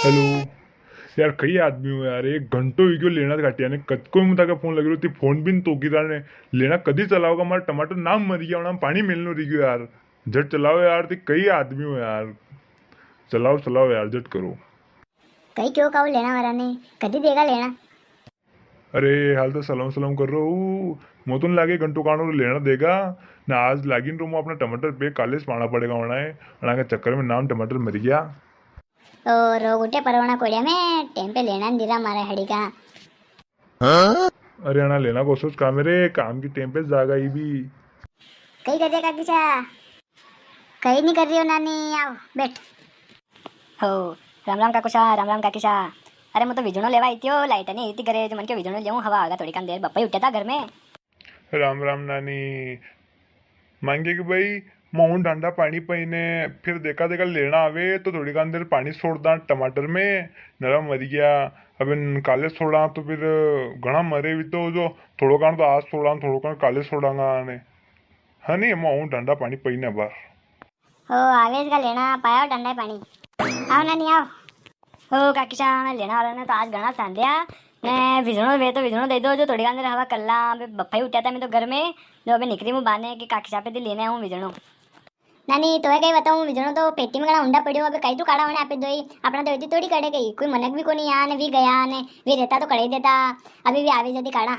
Hello. यार कई आदमी हो यार, एक घंटो वीडियो लेना घाटिया ने कतको હું તાકે ફોન લગી રહ્યો ફોન બી તોકીદાર ને લેना कदी चलाओगा मारा टमाटर नाम मरी गया ना पानी मिलनो रही गयो यार। झट चलाओ यार, ते कई आदमी हो यार। चलाओ चलाओ यार, झट करो। कहीं क्यों कहूँ लेना वाला ने कभी देगा लेना। अरे हाल तो सलाम सलाम कर रहा हूँ। मोतन लागे घंटो कानो लेना देगा ना। आज लागिन रो अपना टमाटर पे कालेज पाना पड़ेगा वना है। वना के चक्कर में नाम टमाटर मर गया। और गोटे परवाना कोड़िया में टेम पे लेना दिरा मारा हड़ी का। अरे अना लेना को सोच काम रे, काम की टेम पे जागा ही भी। कहीं कर दिया काकीचा। कहीं नहीं कर रही हो नानी, आओ बैठ। हो राम राम काकुशा, राम राम काकीशा। अरे मैं तो विजणो लेवा आई थी, लाइट नहीं इतनी करे जो मन के विजणो लेऊं, हवा आगा थोड़ी कम देर बप्पा ही उठा था घर में। राम राम नानी। मांगे कि भाई मोहन डांडा पानी पीने, फिर देखा देखा लेना आवे तो थोड़ी कान देर पानी छोड़दा टमाटर में, नरम मर गया। अब इन काले छोड़ा तो फिर घना मरे भी तो जो थोड़ो कान तो आज छोड़ा थोड़ो कान काले छोड़ांगा ने। हाँ नहीं मोहन डांडा पानी पीने बार। हो आवेश का लेना पाया ठंडा पानी। आओ नानी आओ। हो काकीशा, लेना वाला ने तो आज घना सांध्या ने विजणो वे तो विजणो दे दो जो थोड़ी देर हवा कल्ला। अबे बप्पा ही उठा था मैं तो घर में, जो अबे निकली मुँह बाने कि काकीशा पे लेने आऊँ विजणो। नानी तो कहीं बताऊँ विजणो तो पेटी में घना ऊंडा पड़ियो। अबे कहीं तो काढ़ा होने आपे दोई अपना तो थोड़ी कड़े गई कोई मनक भी को नहीं यहाँ ने भी गया ने भी रहता तो कड़े देता। अभी भी आवे जल्दी काढ़ा।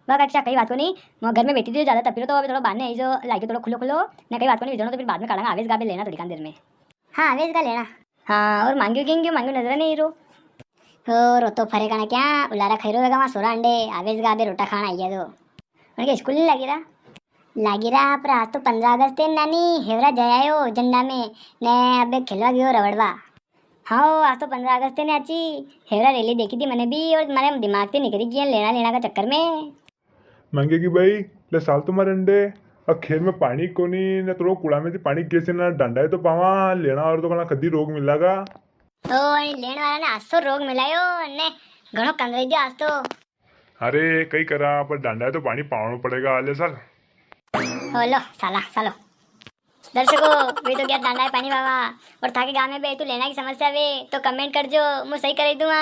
वाह काकीशा कई बात को नहीं, मैं घर में बैठी थी ज़्यादा तब तो अभी थोड़ा बांधने आई जो लाइक थोड़ा खुलो खुलो ना, कई बात को नहीं विजणो तो फिर बाद में काढ़ांगा। आवेश गाबे लेना थोड़ी देर में। हाँ आवेश का लेना। हाँ और मांगियो क्यों मांगियो नजर नहीं रो। हो रोतो फरेगा ना क्या उलारा खैरो वेगा वहाँ सोरा अंडे आवेश गा बे रोटा खाना आई तो उनके स्कूल नहीं लागी रहा पर आज तो 15 अगस्त है नानी हेवरा जयायो झंडा में ने अबे खेलवा गयो रवड़वा। हाँ आज तो 15 अगस्त है ने आची हेवरा रैली देखी थी मैंने भी और तुम्हारे दिमाग से निकली गई लेना लेना का चक्कर में। मांगे कि भाई ले साल तुम्हारे अंडे अब खेत में पानी कोनी ना तो कूड़ा में से पानी कैसे ना डंडा है तो पावा लेना और तो कना कदी रोग मिलागा। ओ लेन वाला ने आज तो रोग मिलायो ने घणो कंगराई दियो आज तो। अरे कई करा पर डंडा है तो पानी पावनो पड़ेगा आले साल। हो लो साला सालो दर्शकों वे तो क्या डांडा है पानी बाबा और थाके गांव में बे तू लेना की समस्या वे तो कमेंट कर जो मैं सही कर दूंगा।